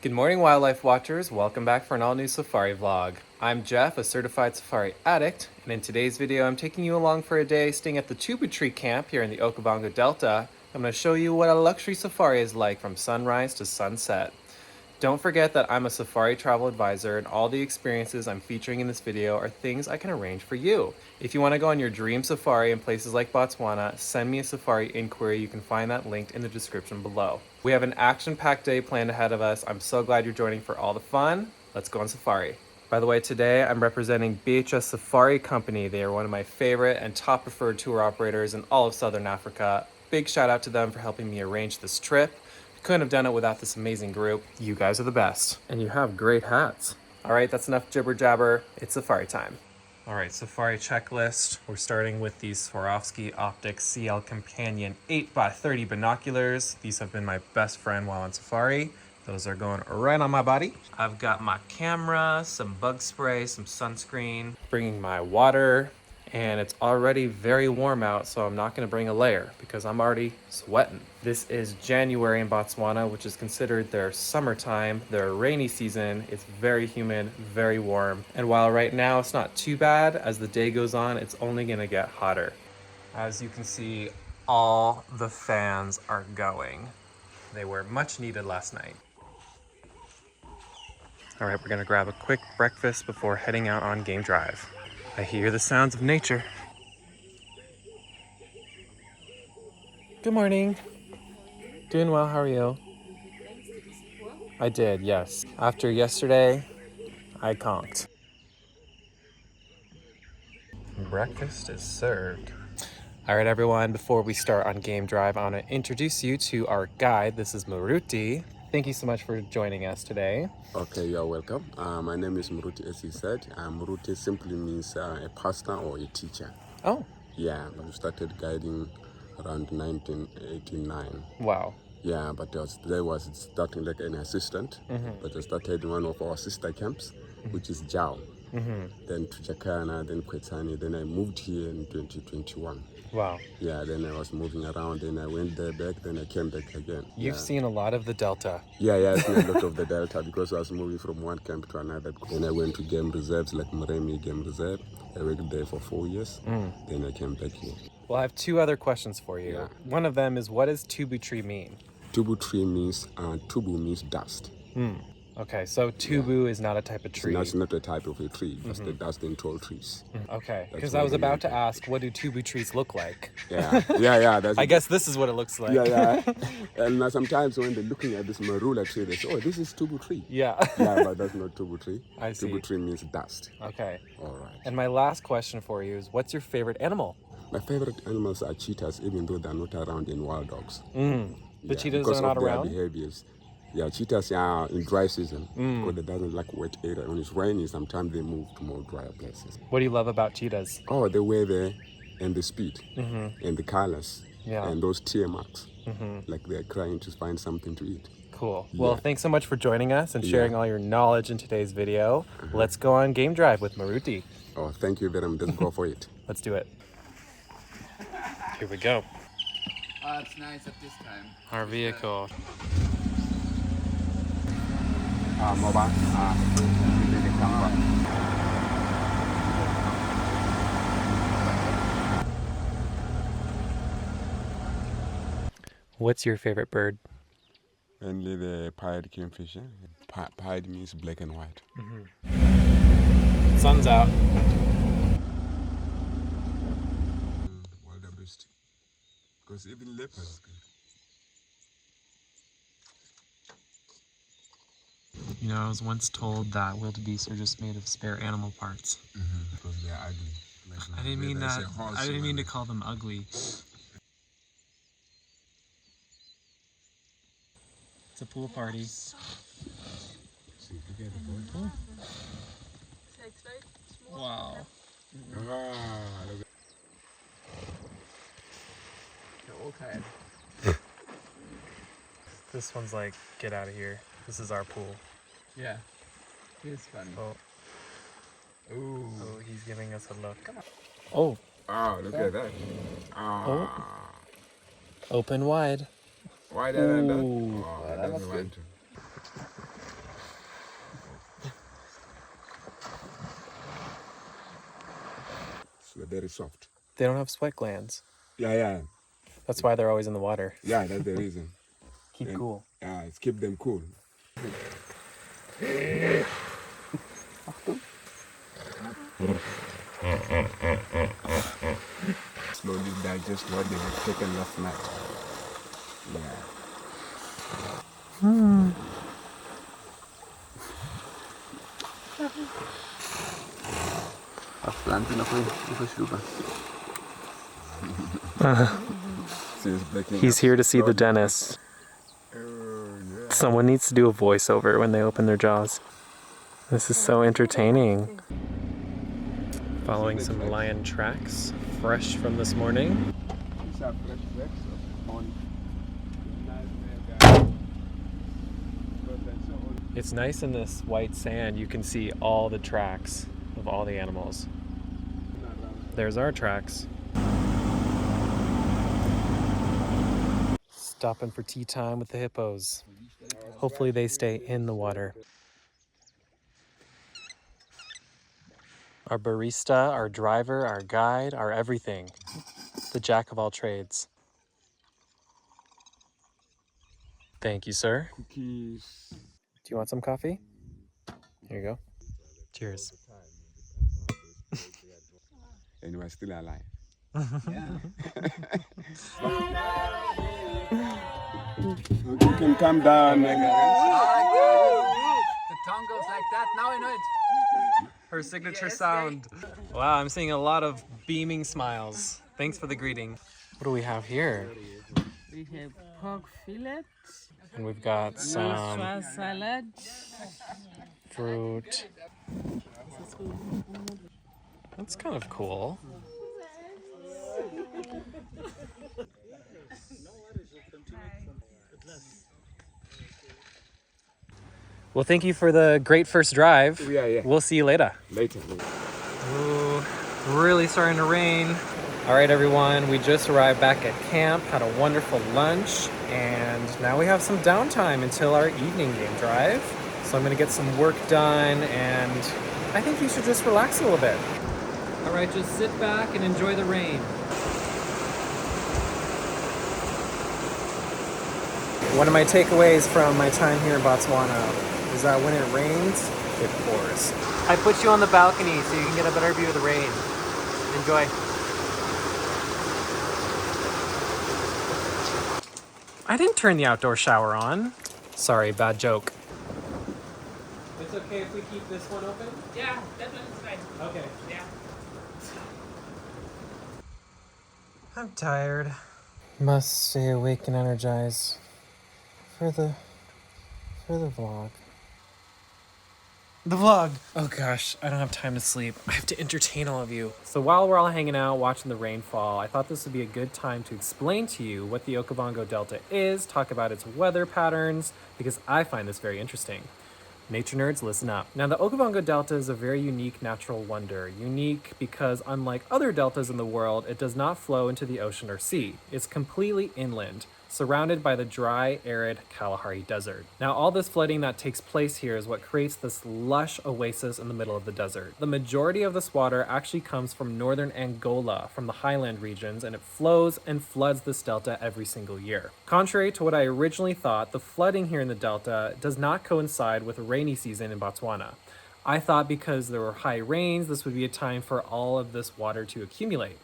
Good morning, wildlife watchers. Welcome back for an all-new safari vlog. I'm Jeff, a certified safari addict, and in today's video I'm taking you along for a day staying at the Tubu Tree camp here in the Okavango Delta. I'm going to show you what a luxury safari is like from sunrise to sunset. Don't forget that I'm a safari travel advisor and all the experiences I'm featuring in this video are things I can arrange for you. If you want to go on your dream safari in places like Botswana, send me a safari inquiry. You can find that linked in the description below. We have an action-packed day planned ahead of us. I'm so glad you're joining for all the fun. Let's go on safari. By the way, today I'm representing BHS Safari Company. They are one of my favorite and top preferred tour operators in all of Southern Africa. Big shout out to them for helping me arrange this trip. Couldn't have done it without this amazing group. You guys are the best. And you have great hats. All right, that's enough jibber jabber. It's safari time. All right, safari checklist. We're starting with these Swarovski Optics CL Companion 8x30 binoculars. These have been my best friend while on safari. Those are going right on my body. I've got my camera, some bug spray, some sunscreen, bringing my water, and it's already very warm out, so I'm not gonna bring a layer because I'm already sweating. This is January in Botswana, which is considered their summertime, their rainy season. It's very humid, very warm. And while right now it's not too bad, as the day goes on, it's only gonna get hotter. As you can see, all the fans are going. They were much needed last night. All right, we're gonna grab a quick breakfast before heading out on game drive. I hear the sounds of nature. Good morning. Doing well, how are you? I did, yes. After yesterday, I conked. Breakfast is served. All right, everyone, before we start on game drive, I want to introduce you to our guide. This is Moruti. Thank you so much for joining us today. Okay, you're welcome. My name is Moruti, as he said. Moruti simply means a pastor or a teacher. Oh. Yeah, but we started guiding around 1989. Wow. Yeah, but there was starting like an assistant. But I started in one of our sister camps, which is Jao. Then Tuchakana, then Kwetani. Then I moved here in 2021. Wow. Yeah, then I was moving around, then I went there back, then I came back again. You've seen a lot of the Delta. Yeah, I've seen a lot of the Delta because I was moving from one camp to another. Then I went to game reserves like Mremi Game Reserve. I worked there for 4 years. Then I came back here. Well, I have two other questions for you. Yeah. One of them is, what does Tubu Tree mean? Tubu Tree means, Tubu means dust. Okay, so Tubu is not a type of tree. It's not a type of a tree, just the dust in tall trees. Okay, because what I was we about mean. to ask, what do Tubu trees look like? Yeah. That's I guess this is what it looks like. Yeah. And sometimes when they're looking at this marula tree, they say, oh, this is Tubu Tree. Yeah. Yeah, but that's not Tubu Tree. I see. Tubu Tree means dust. Okay. All right. And my last question for you is, what's your favorite animal? My favorite animals are cheetahs, even though they're not around in wild dogs. The cheetahs because are not of their around? behaviors. Yeah, cheetahs are in dry season because they doesn't like wet area. When it's rainy, sometimes they move to more drier places. What do you love about cheetahs? Oh, the weather and the speed and the colors and those tear marks, like they're trying to find something to eat. Cool. Well, Yeah. thanks so much for joining us and sharing all your knowledge in today's video. Let's go on game drive with Moruti. Oh, thank you very much. Let's go for it. Let's do it. Here we go. Oh, it's nice at this time. Our vehicle. Mobile. What's your favorite bird? Only the pied kingfisher. Pied means black and white. Sun's out. Wildebeest. Because even leopards. You know, I was once told that wildebeest are just made of spare animal parts. Because they're ugly. I didn't mean that. I didn't mean to call them ugly. It's a pool party. Wow. You're all tired. This one's like, get out of here. This is our pool. Yeah. It's fun. Oh, Ooh. oh, he's giving us a look. Oh, Oh, look at that. open wide. Why did I do that? Ooh. Oh, that doesn't want to. They're very soft. They don't have sweat glands. Yeah. That's why they're always in the water. Yeah, that's the reason. Keep cool. Yeah, it's keep them cool. Slowly digest what they have taken last night. Yeah. He's here to see the dentist. Someone needs to do a voiceover when they open their jaws. This is so entertaining. Following some lion tracks, fresh from this morning. It's nice in this white sand, you can see all the tracks of all the animals. There's our tracks. Stopping for tea time with the hippos. Hopefully they stay in the water. Our barista, our driver, our guide, our everything. The jack of all trades. Thank you, sir. Cookies. Do you want some coffee? Here you go. Cheers. And we're still alive. You can come down. The tongue goes like that. Now I know it. Her signature Yes, sound. Wow, I'm seeing a lot of beaming smiles. Thanks for the greeting. What do we have here? We have pork fillet, And we've got some swan salad. fruit. That's kind of cool. Well, thank you for the great first drive. Yeah. We'll see you later. Later. Ooh, really starting to rain. All right, everyone, we just arrived back at camp, had a wonderful lunch, and now we have some downtime until our evening game drive. So I'm gonna get some work done, and I think you should just relax a little bit. All right, just sit back and enjoy the rain. One of my takeaways from my time here in Botswana is that when it rains, it pours. I put you on the balcony so you can get a better view of the rain. Enjoy. I didn't turn the outdoor shower on. Sorry, bad joke. It's okay if we keep this one open? Yeah, that one is fine. Okay. Yeah. I'm tired. Must stay awake and energized for the vlog. The vlog! Oh gosh, I don't have time to sleep. I have to entertain all of you. So while we're all hanging out watching the rainfall, I thought this would be a good time to explain to you what the Okavango Delta is, talk about its weather patterns, because I find this very interesting. Nature nerds, listen up. Now, the Okavango Delta is a very unique natural wonder. Unique because, unlike other deltas in the world, it does not flow into the ocean or sea. It's completely inland, surrounded by the dry, arid Kalahari Desert. Now, all this flooding that takes place here is what creates this lush oasis in the middle of the desert. The majority of this water actually comes from northern Angola, from the highland regions, and it flows and floods this delta every single year. Contrary to what I originally thought, the flooding here in the delta does not coincide with a rainy season in Botswana. I thought because there were high rains, this would be a time for all of this water to accumulate.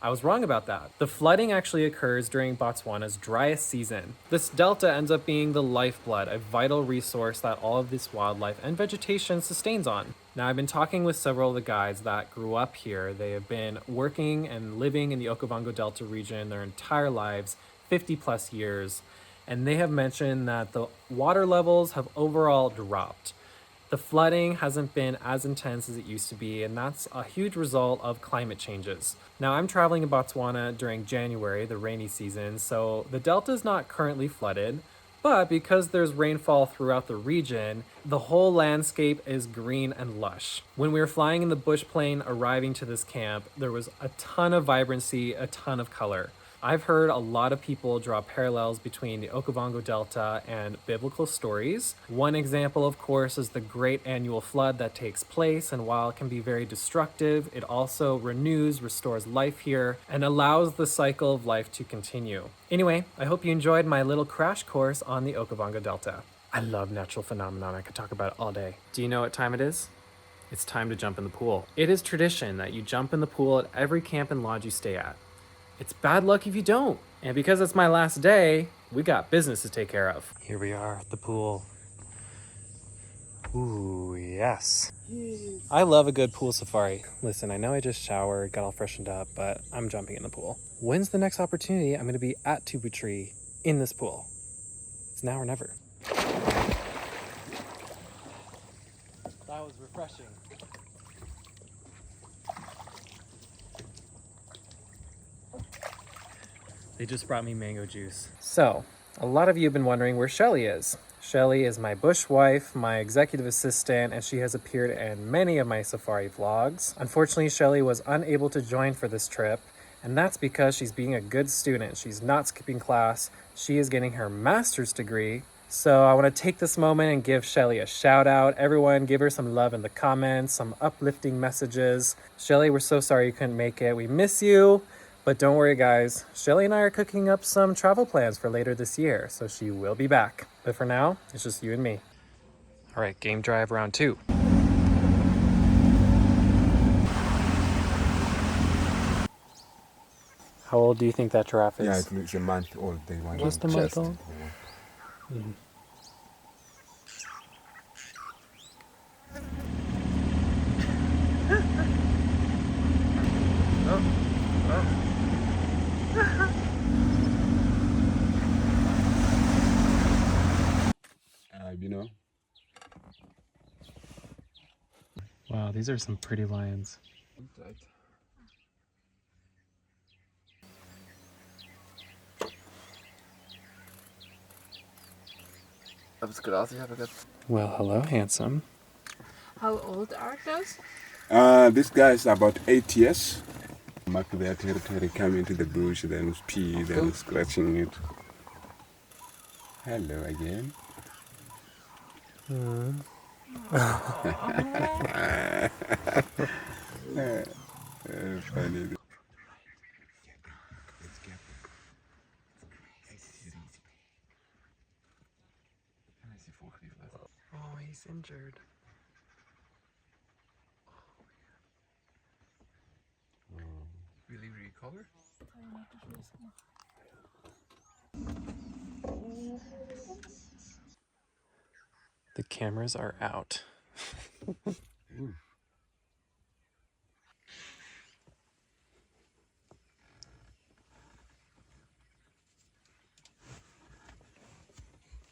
I was wrong about that. The flooding actually occurs during Botswana's driest season. This delta ends up being the lifeblood, a vital resource that all of this wildlife and vegetation sustains on. Now, I've been talking with several of the guides that grew up here. They have been working and living in the Okavango Delta region their entire lives, 50 plus years, and they have mentioned that the water levels have overall dropped. The flooding hasn't been as intense as it used to be, and that's a huge result of climate changes. Now, I'm traveling in Botswana during January, the rainy season, so the delta is not currently flooded, but because there's rainfall throughout the region, the whole landscape is green and lush. When we were flying in the bush plane arriving to this camp, there was a ton of vibrancy, a ton of color. I've heard a lot of people draw parallels between the Okavango Delta and biblical stories. One example, of course, is the great annual flood that takes place, and while it can be very destructive, it also renews, restores life here, and allows the cycle of life to continue. Anyway, I hope you enjoyed my little crash course on the Okavango Delta. I love natural phenomenon. I could talk about it all day. Do you know what time it is? It's time to jump in the pool. It is tradition that you jump in the pool at every camp and lodge you stay at. It's bad luck if you don't. And because it's my last day, we got business to take care of. Here we are at the pool. Ooh, yes. I love a good pool safari. Listen, I know I just showered, got all freshened up, but I'm jumping in the pool. When's the next opportunity I'm gonna be at Tubu Tree in this pool? It's now or never. That was refreshing. They just brought me mango juice. So, a lot of you have been wondering where Shelly is. Shelly is my bush wife, my executive assistant, and she has appeared in many of my safari vlogs. Unfortunately, Shelly was unable to join for this trip, and that's because she's being a good student. She's not skipping class. She is getting her master's degree. So I want to take this moment and give Shelly a shout out. Everyone, give her some love in the comments, some uplifting messages. Shelly, we're so sorry you couldn't make it. We miss you. But don't worry, guys. Shelly and I are cooking up some travel plans for later this year, so she will be back. But for now, it's just you and me. All right, game drive round 2. How old do you think that giraffe is? Yeah, it's a month old. Just a month old? Mm-hmm. You know. Wow, these are some pretty lions. Well, hello, handsome. How old are those? This guy is about 8 years. Mark their territory, come into the bush, then pee, then scratching it. Hello again. Funny. Oh, he's injured. Really recover? The cameras are out.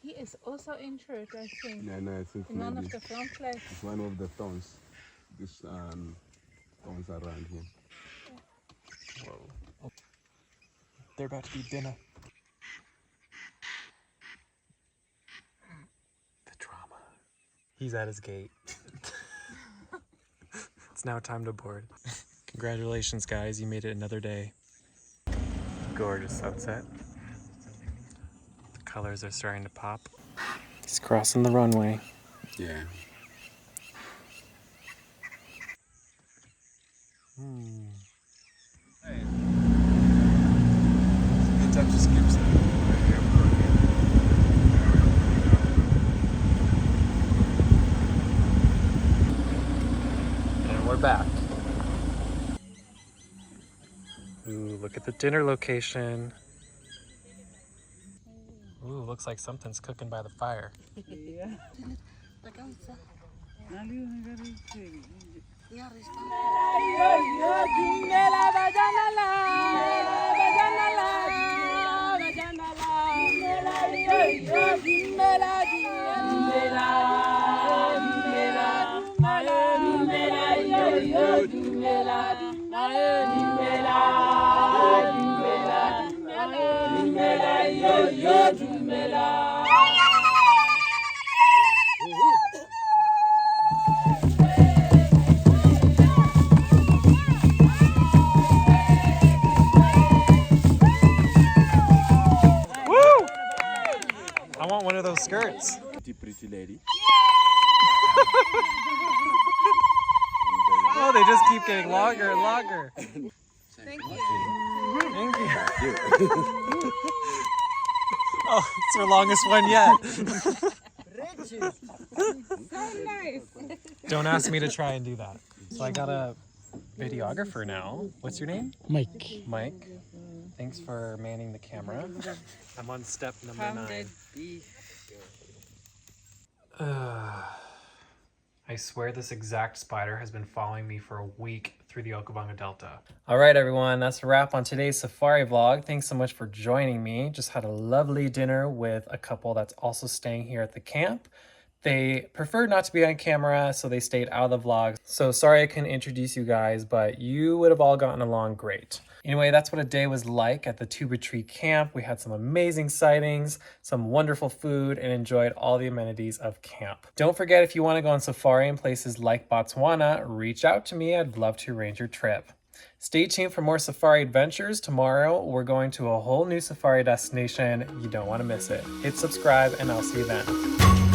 He is also injured, I think. No, it's In one of the front legs. It's one of the thorns. These thorns around here. Whoa. Oh. They're about to be dinner. The drama. He's at his gate. It's now time to board. Congratulations, guys. You made it another day. Gorgeous sunset. The colors are starting to pop. He's crossing the runway. Yeah. It just skips And we're back. Ooh, look at the dinner location. Ooh, looks like something's cooking by the fire. under those skirts? Pretty lady. Oh, they just keep getting longer and longer. Thank you. Thank you. Oh, it's our longest one yet. So nice. Don't ask me to try and do that. So I got a videographer now. What's your name? Mike. Mike. Thanks for manning the camera. I'm on step number 9. I swear this exact spider has been following me for a week through the Okavango Delta. All right, everyone, that's a wrap on today's safari vlog. Thanks so much for joining me. Just had a lovely dinner with a couple that's also staying here at the camp. They preferred not to be on camera, so they stayed out of the vlog. So sorry I couldn't introduce you guys, but you would have all gotten along great. Anyway, that's what a day was like at the Tubu Tree camp. We had some amazing sightings, some wonderful food, and enjoyed all the amenities of camp. Don't forget, if you want to go on safari in places like Botswana, reach out to me. I'd love to arrange your trip. Stay tuned for more safari adventures. Tomorrow, we're going to a whole new safari destination. You don't want to miss it. Hit subscribe, and I'll see you then.